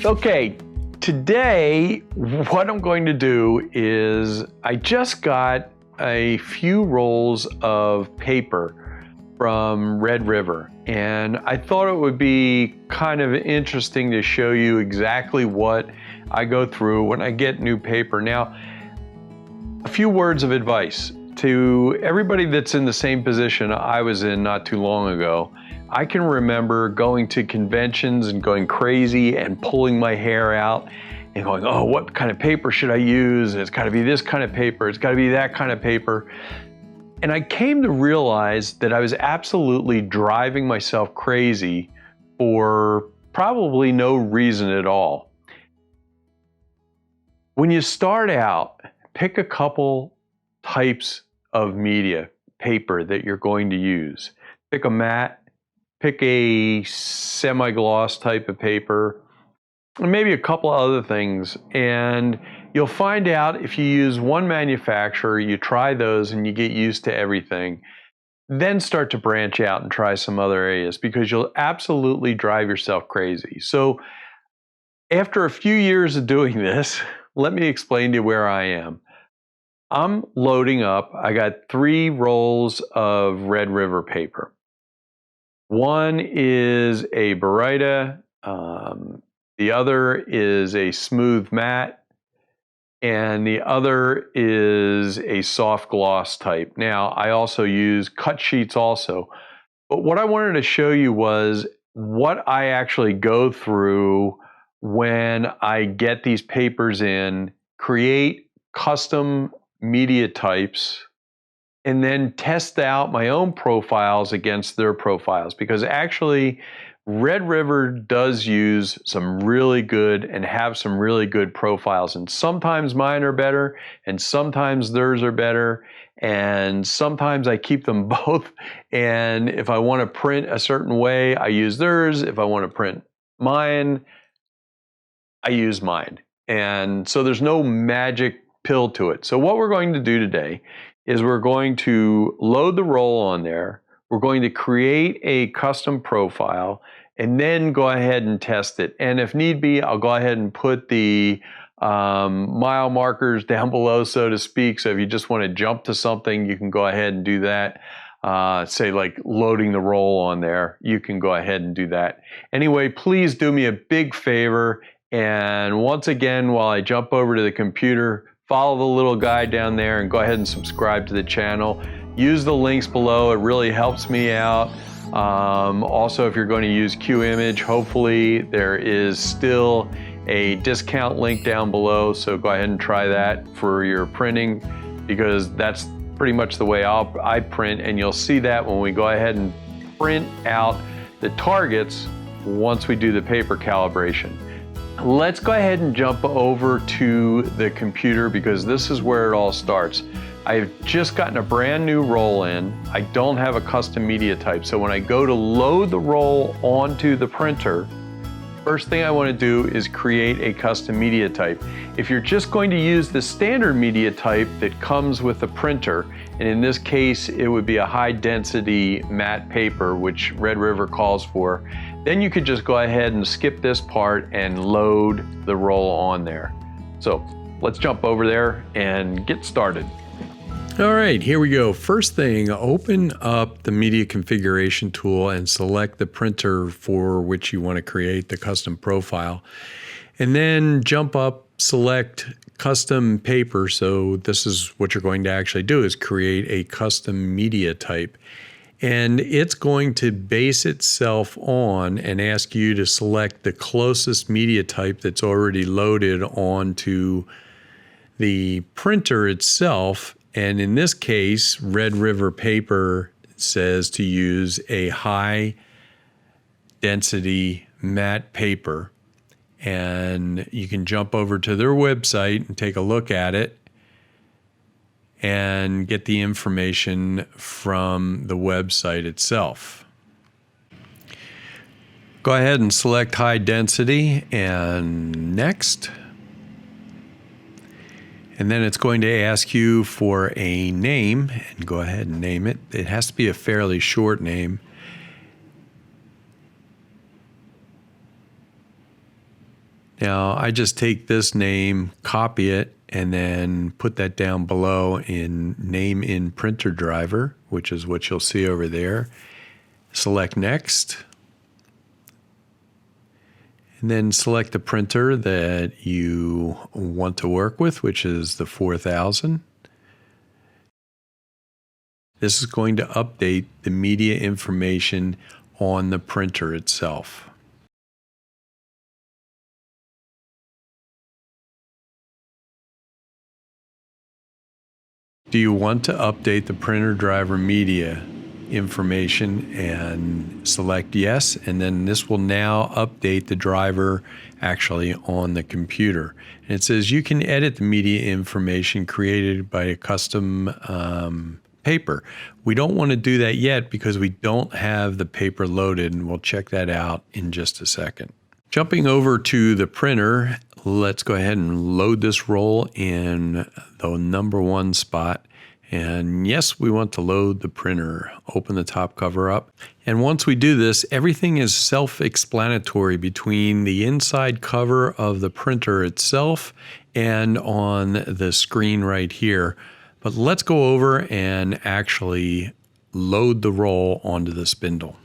Okay, today what I'm going to do is I just got a few rolls of paper from Red River, and I thought it would be kind of interesting to show you exactly what I go through when I get new paper. Now, a few words of advice to everybody that's in the same position I was in not too long ago. I can remember going to conventions and going crazy and pulling my hair out and going, oh, what kind of paper should I use? It's got to be this kind of paper. It's got to be that kind of paper. And I came to realize that I was absolutely driving myself crazy for probably no reason at all. When you start out, pick a couple types of media paper that you're going to use. Pick a matte, pick a semi-gloss type of paper, and maybe a couple of other things. And you'll find out if you use one manufacturer, you try those and you get used to everything, then start to branch out and try some other areas, because you'll absolutely drive yourself crazy. So after a few years of doing this, let me explain to you where I am. I'm loading up. I got 3 rolls of Red River paper. One is a Baryta, the other is a smooth matte, and the other is a soft gloss type. Now, I also use cut sheets also, but what I wanted to show you was what I actually go through when I get these papers in, create custom media types, and then test out my own profiles against their profiles, because actually Red River does use some really good and have some really good profiles, and sometimes mine are better and sometimes theirs are better, and sometimes I keep them both, and if I want to print a certain way I use theirs, if I want to print mine I use mine, and so there's no magic pill to it. So what we're going to do today is we're going to load the roll on there, we're going to create a custom profile, and then go ahead and test it. And if need be, I'll go ahead and put the mile markers down below, so to speak. So if you just want to jump to something, you can go ahead and do that. Say like loading the roll on there, you can go ahead and do that. Anyway, please do me a big favor. And once again, while I jump over to the computer, follow the little guide down there and go ahead and subscribe to the channel. Use the links below, it really helps me out. Also, if you're going to use Qimage, hopefully there is still a discount link down below, so go ahead and try that for your printing, because that's pretty much the way I print, and you'll see that when we go ahead and print out the targets once we do the paper calibration. Let's go ahead and jump over to the computer, because this is where it all starts. I've just gotten a brand new roll in. I don't have a custom media type, so when I go to load the roll onto the printer, first thing I want to do is create a custom media type. If you're just going to use the standard media type that comes with the printer, and in this case it would be a high density matte paper, which Red River calls for, then you could just go ahead and skip this part and load the roll on there. So let's jump over there and get started. All right, here we go. First thing, open up the media configuration tool and select the printer for which you want to create the custom profile. And then jump up, select custom paper. So this is what you're going to actually do, is create a custom media type. And it's going to base itself on and ask you to select the closest media type that's already loaded onto the printer itself. And in this case, Red River paper says to use a high density matte paper. And you can jump over to their website and take a look at it and get the information from the website itself. Go ahead and select high density and next. And then it's going to ask you for a name, and go ahead and name it. It has to be a fairly short name. Now I just take this name, copy it, and then put that down below in name in printer driver, which is what you'll see over there. Select next. And then select the printer that you want to work with, which is the 4000. This is going to update the media information on the printer itself. Do you want to update the printer driver media information? And select yes, and then this will now update the driver actually on the computer. And it says you can edit the media information created by a custom paper. We don't want to do that yet because we don't have the paper loaded, and we'll check that out in just a second. Jumping over to the printer, let's go ahead and load this roll in the number 1 spot. And yes, we want to load the printer. Open the top cover up. And once we do this, everything is self-explanatory between the inside cover of the printer itself and on the screen right here. But let's go over and actually load the roll onto the spindle.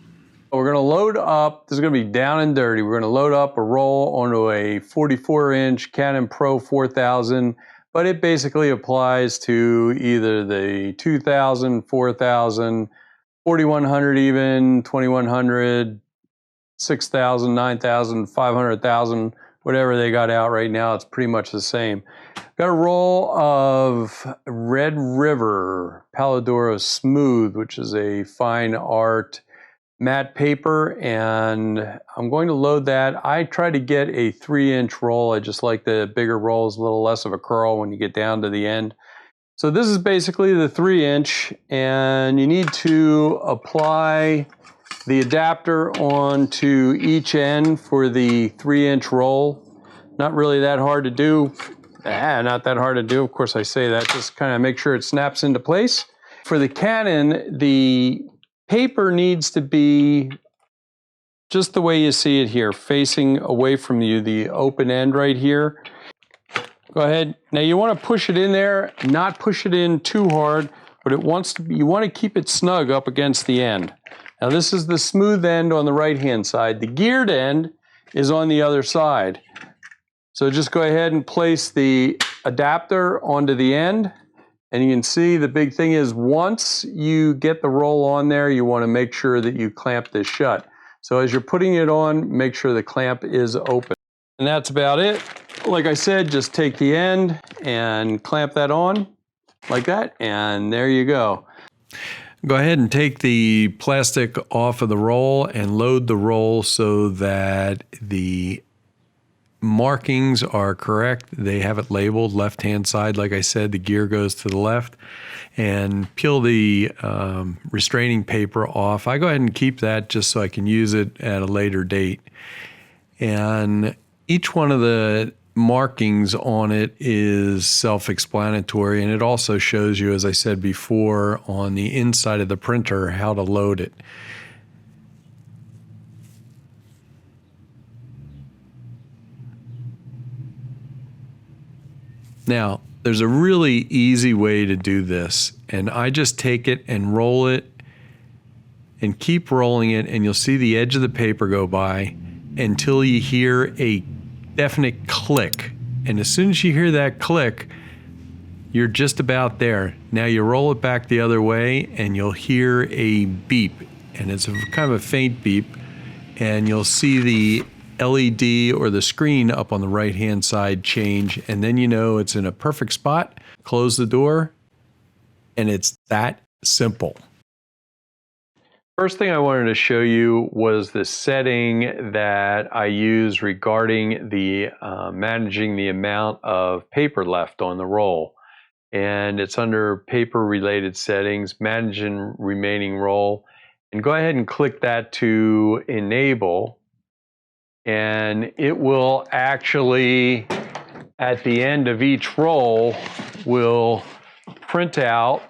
We're going to load up, this is going to be down and dirty, we're going to load up a roll onto a 44-inch Canon Pro 4000, but it basically applies to either the 2000, 4000, 4100 even, 2100, 6000, 9000, 500,000, whatever they got out right now, it's pretty much the same. Got a roll of Red River Palladora Smooth, which is a fine art matte paper, and I'm going to load that. I try to get a 3-inch roll. I just like the bigger rolls, a little less of a curl when you get down to the end. So this is basically the 3-inch, and you need to apply the adapter onto each end for the 3-inch roll. Not really that hard to do. Not that hard to do. Of course I say that, just kind of make sure it snaps into place. For the Canon, the paper needs to be just the way you see it here, facing away from you, the open end right here. Go ahead. Now you want to push it in there, not push it in too hard, but you want to keep it snug up against the end. Now this is the smooth end on the right-hand side. The geared end is on the other side. So just go ahead and place the adapter onto the end. And you can see the big thing is once you get the roll on there, you want to make sure that you clamp this shut. So as you're putting it on, make sure the clamp is open. And that's about it. Like I said, just take the end and clamp that on like that, and there you go. Go ahead and take the plastic off of the roll and load the roll so that the markings are correct. They have it labeled left-hand side. Like I said, the gear goes to the left. And peel the restraining paper off. I go ahead and keep that just so I can use it at a later date. And each one of the markings on it is self-explanatory, and it also shows you, as I said before, on the inside of the printer how to load it. Now, there's a really easy way to do this, and I just take it and roll it and keep rolling it, and you'll see the edge of the paper go by until you hear a definite click. And as soon as you hear that click, you're just about there. Now you roll it back the other way and you'll hear a beep, and it's kind of a faint beep, and you'll see the LED or the screen up on the right hand side change, and then you know it's in a perfect spot. Close the door, and it's that simple. First thing I wanted to show you was the setting that I use regarding the managing the amount of paper left on the roll. And it's under paper related settings, managing remaining roll. And go ahead and click that to enable. And it will actually, at the end of each roll, will print out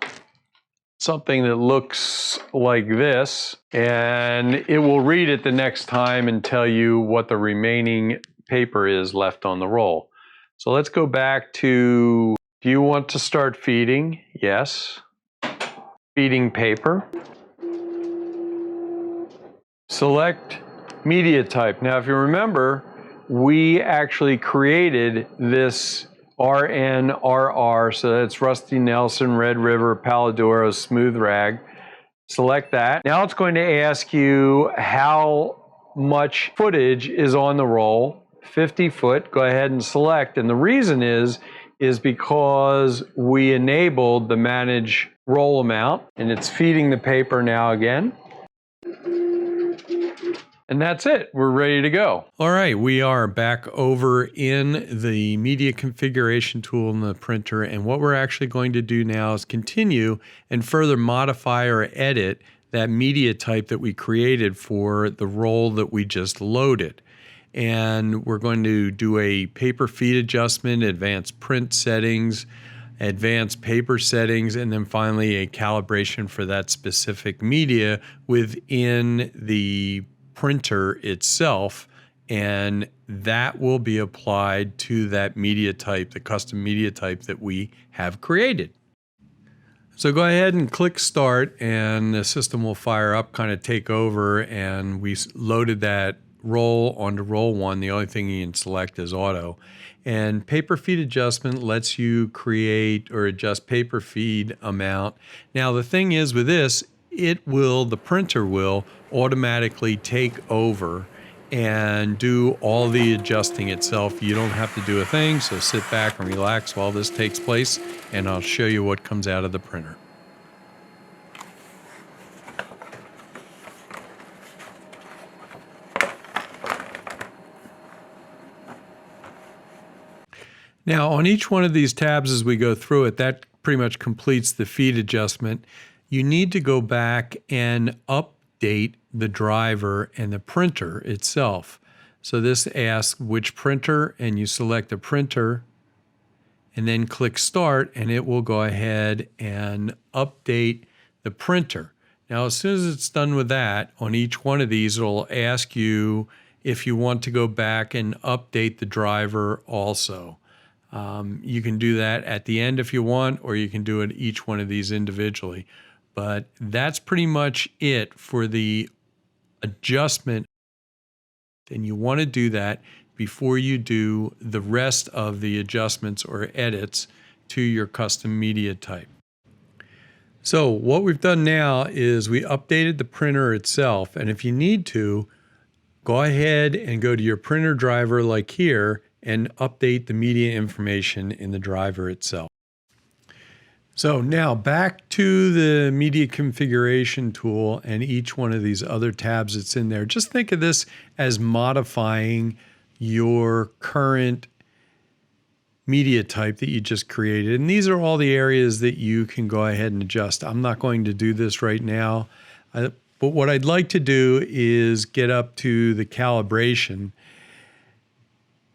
something that looks like this, and it will read it the next time and tell you what the remaining paper is left on the roll. So let's go back to, do you want to start feeding? Yes. Feeding paper. Select media type. Now, if you remember, we actually created this RNRR, so that's Rusty Nelson, Red River, Palladoro, Smooth Rag. Select that. Now it's going to ask you how much footage is on the roll. 50 foot, go ahead and select. And the reason is because we enabled the manage roll amount, and it's feeding the paper now again. And that's it. We're ready to go. All right, we are back over in the media configuration tool in the printer, and what we're actually going to do now is continue and further modify or edit that media type that we created for the roll that we just loaded. And we're going to do a paper feed adjustment, advanced print settings, advanced paper settings, and then finally a calibration for that specific media within the printer itself, and that will be applied to that media type, the custom media type that we have created. So go ahead and click start, and the system will fire up, kind of take over, and we loaded that roll onto roll one. The only thing you can select is auto. And paper feed adjustment lets you create or adjust paper feed amount. Now the thing is with this, the printer will automatically take over and do all the adjusting itself. You don't have to do a thing, so sit back and relax while this takes place, and I'll show you what comes out of the printer. Now, on each one of these tabs as we go through it, that pretty much completes the feed adjustment. You need to go back and update the driver and the printer itself. So this asks which printer, and you select the printer and then click start, and it will go ahead and update the printer. Now, as soon as it's done with that, on each one of these, it'll ask you if you want to go back and update the driver also. You can do that at the end if you want, or you can do it each one of these individually. But that's pretty much it for the adjustment. And you want to do that before you do the rest of the adjustments or edits to your custom media type. So what we've done now is we updated the printer itself. And if you need to, go ahead and go to your printer driver like here and update the media information in the driver itself. So now back to the media configuration tool and each one of these other tabs that's in there. Just think of this as modifying your current media type that you just created. And these are all the areas that you can go ahead and adjust. I'm not going to do this right now, but what I'd like to do is get up to the calibration.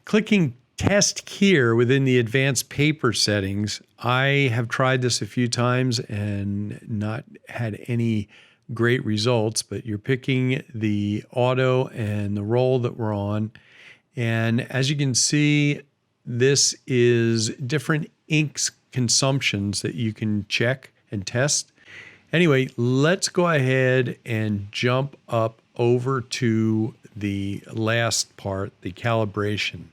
Clicking test here within the advanced paper settings, I have tried this a few times and not had any great results, but you're picking the auto and the roll that we're on. And as you can see, this is different inks consumptions that you can check and test. Anyway, let's go ahead and jump up over to the last part, the calibration.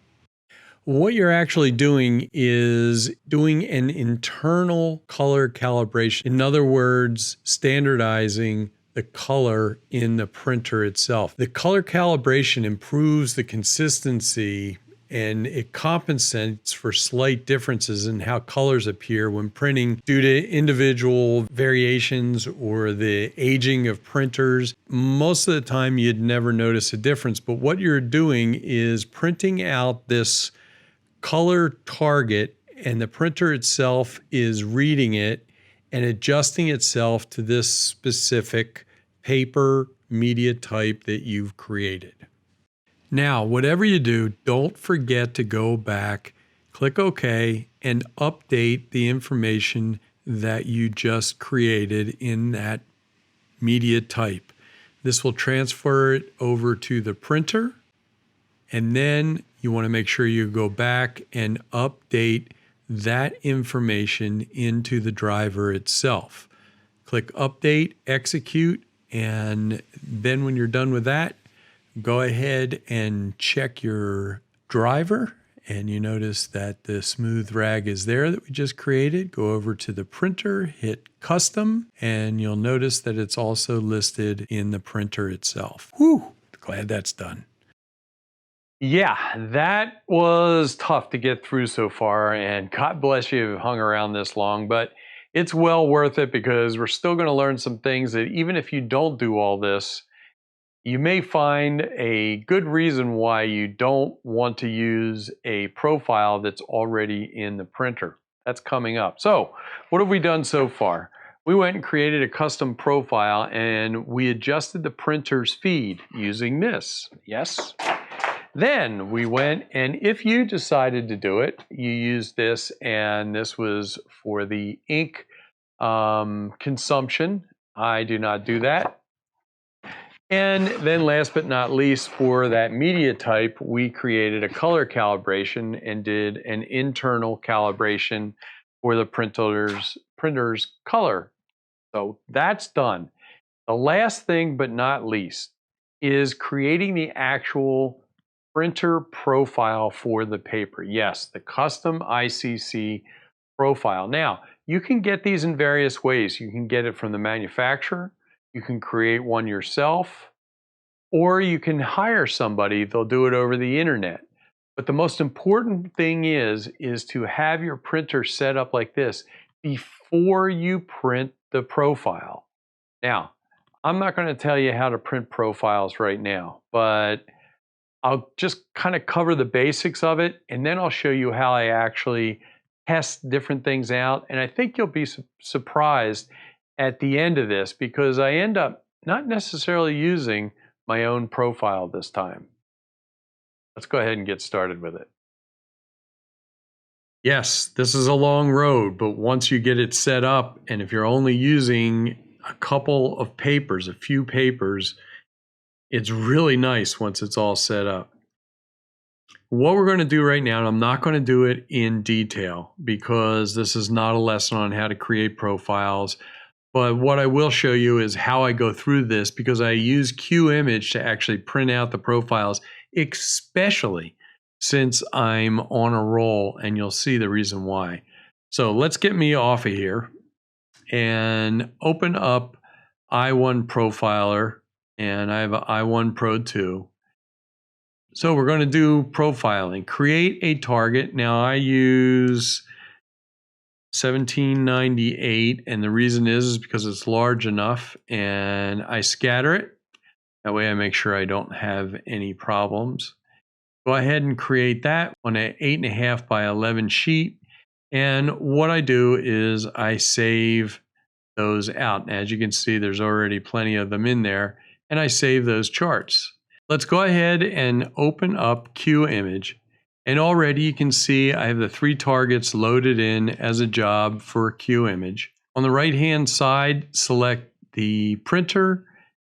What you're actually doing is doing an internal color calibration. In other words, standardizing the color in the printer itself. The color calibration improves the consistency and it compensates for slight differences in how colors appear when printing due to individual variations or the aging of printers. Most of the time you'd never notice a difference, but what you're doing is printing out this color target, and the printer itself is reading it and adjusting itself to this specific paper media type that you've created. Now, whatever you do, don't forget to go back, click OK, and update the information that you just created in that media type. This will transfer it over to the printer, and then you want to make sure you go back and update that information into the driver itself. Click Update, Execute, and then when you're done with that, go ahead and check your driver, and you notice that the smooth rag is there that we just created. Go over to the printer, hit Custom, and you'll notice that it's also listed in the printer itself. Whew, glad that's done. Yeah, that was tough to get through so far, and God bless you if hung around this long, but it's well worth it because we're still going to learn some things that even if you don't do all this, you may find a good reason why you don't want to use a profile that's already in the printer. That's coming up. So, what have we done so far? We went and created a custom profile and we adjusted the printer's feed using this. Yes? Then we went, and if you decided to do it, you use this, and this was for the ink consumption. I do not do that. And then last but not least, for that media type, we created a color calibration and did an internal calibration for the printer's color. So that's done. The last thing but not least is creating the actual printer profile for the paper. Yes, the custom ICC profile. Now, you can get these in various ways. You can get it from the manufacturer, you can create one yourself, or you can hire somebody. They'll do it over the internet. But the most important thing is to have your printer set up like this before you print the profile. Now, I'm not going to tell you how to print profiles right now, but I'll just kind of cover the basics of it, and then I'll show you how I actually test different things out. And I think you'll be surprised at the end of this because I end up not necessarily using my own profile this time. Let's go ahead and get started with it. Yes, this is a long road, but once you get it set up, and if you're only using a couple of papers, a few papers, it's really nice once it's all set up. What we're going to do right now, and I'm not going to do it in detail because this is not a lesson on how to create profiles, but what I will show you is how I go through this because I use Qimage to actually print out the profiles, especially since I'm on a roll, and you'll see the reason why. So let's get me off of here and open up i1 Profiler. And I have an i1 Pro 2. So we're going to do profiling. Create a target. Now I use 1798, and the reason is because it's large enough, and I scatter it. That way I make sure I don't have any problems. Go ahead and create that on an 8.5 by 11 sheet. And what I do is I save those out. As you can see, there's already plenty of them in there. And I save those charts. Let's go ahead and open up Qimage. And already you can see I have the 3 targets loaded in as a job for Qimage. On the right-hand side, select the printer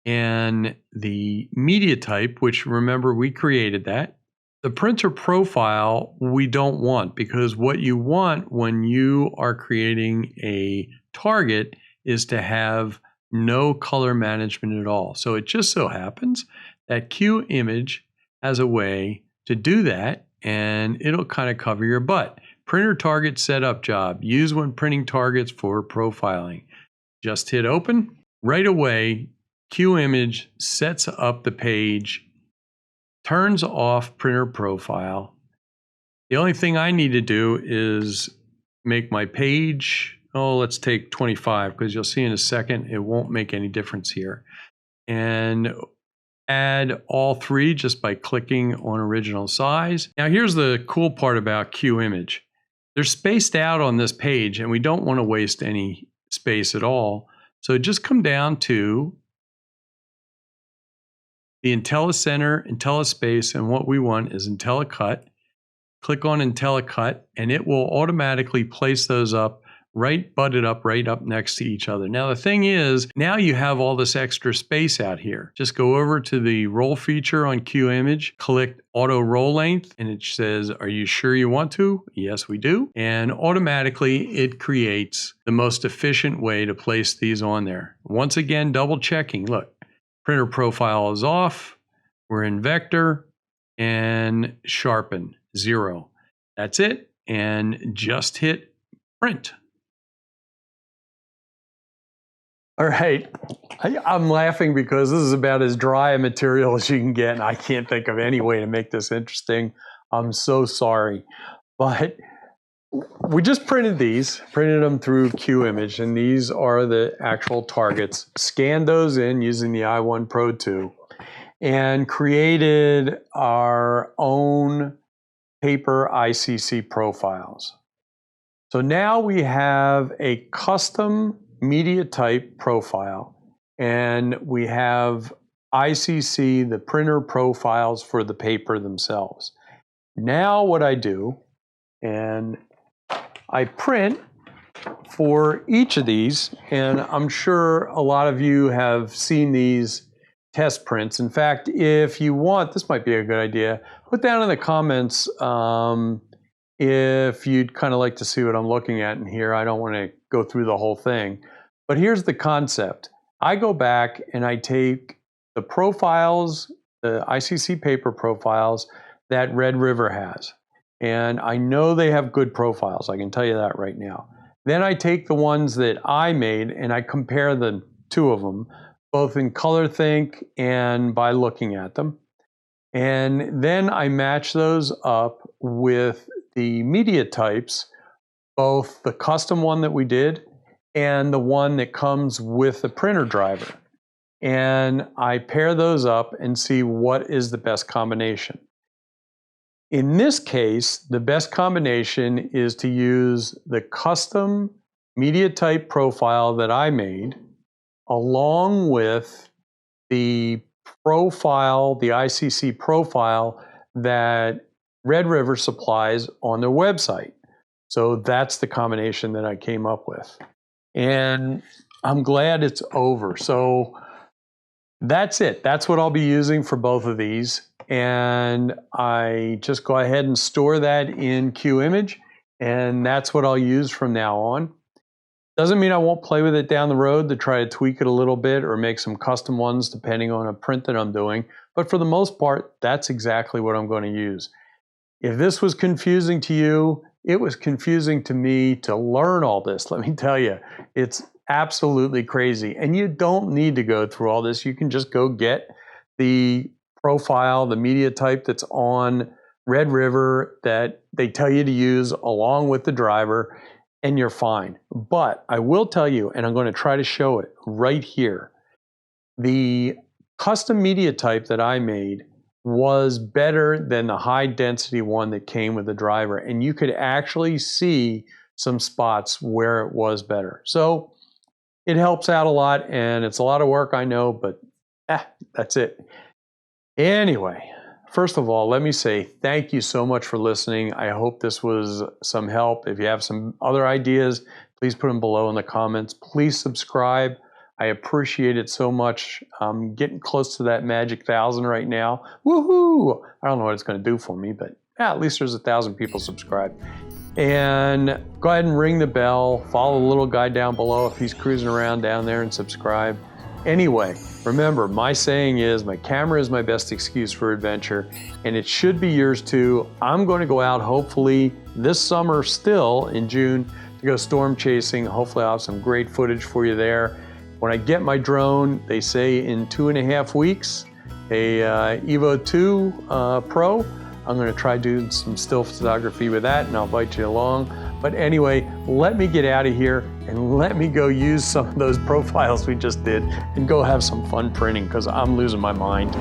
and the media type, which remember we created that. The printer profile we don't want because what you want when you are creating a target is to have no color management at all. So it just so happens that Qimage has a way to do that, and it'll kind of cover your butt. Printer target setup job. Use when printing targets for profiling. Just hit open. Right away, Qimage sets up the page, turns off printer profile. The only thing I need to do is make my page, let's take 25 because you'll see in a second it won't make any difference here. And add all 3 just by clicking on original size. Now here's the cool part about Qimage. They're spaced out on this page and we don't want to waste any space at all. So just come down to the IntelliCenter, IntelliSpace, and what we want is IntelliCut. Click on IntelliCut and it will automatically place those up butted up right up next to each other. Now the thing is, now you have all this extra space out here. Just go over to the roll feature on Qimage, click auto roll length, and it says, are you sure you want to? Yes, we do. And automatically it creates the most efficient way to place these on there. Once again, double checking. Look, printer profile is off. We're in vector and sharpen 0. That's it. And just hit print. All right, I'm laughing because this is about as dry a material as you can get, and I can't think of any way to make this interesting. I'm so sorry. But we just printed them through Qimage, and these are the actual targets. Scanned those in using the i1 Pro 2, and created our own paper ICC profiles. So now we have a custom media type profile, and we have ICC, the printer profiles for the paper themselves. Now what I do, and I print for each of these, and I'm sure a lot of you have seen these test prints. In fact, if you want, this might be a good idea, put down in the comments if you'd kind of like to see what I'm looking at in here. I don't want to go through the whole thing. But here's the concept. I go back and I take the profiles, the ICC paper profiles that Red River has. And I know they have good profiles. I can tell you that right now. Then I take the ones that I made and I compare the two of them, both in ColorThink and by looking at them. And then I match those up with the media types, both the custom one that we did and the one that comes with the printer driver. And I pair those up and see what is the best combination. In this case, the best combination is to use the custom media type profile that I made along with the profile, the ICC profile that Red River supplies on their website. So that's the combination that I came up with. And I'm glad it's over. So that's it. That's what I'll be using for both of these. And I just go ahead and store that in Qimage, and that's what I'll use from now on. Doesn't mean I won't play with it down the road to try to tweak it a little bit or make some custom ones depending on a print that I'm doing. But for the most part, that's exactly what I'm going to use. If this was confusing to you, it was confusing to me to learn all this. Let me tell you, it's absolutely crazy. And you don't need to go through all this. You can just go get the profile, the media type that's on Red River that they tell you to use along with the driver, and you're fine. But I will tell you, and I'm going to try to show it right here, the custom media type that I made was better than the high density one that came with the driver. And you could actually see some spots where it was better. So it helps out a lot, and it's a lot of work, I know, but that's it. Anyway, first of all, let me say thank you so much for listening. I hope this was some help. If you have some other ideas, please put them below in the comments. Please subscribe. I appreciate it so much. I'm getting close to that magic 1,000 right now. Woohoo! I don't know what it's going to do for me, but at least there's 1,000 people subscribed. And go ahead and ring the bell. Follow the little guy down below if he's cruising around down there, and subscribe. Anyway, remember, my saying is my camera is my best excuse for adventure, and it should be yours too. I'm going to go out hopefully this summer still in June to go storm chasing. Hopefully I'll have some great footage for you there. When I get my drone, they say in 2.5 weeks, a Evo 2 Pro, I'm going to try doing some still photography with that, and I'll invite you along. But anyway, let me get out of here and let me go use some of those profiles we just did and go have some fun printing, because I'm losing my mind.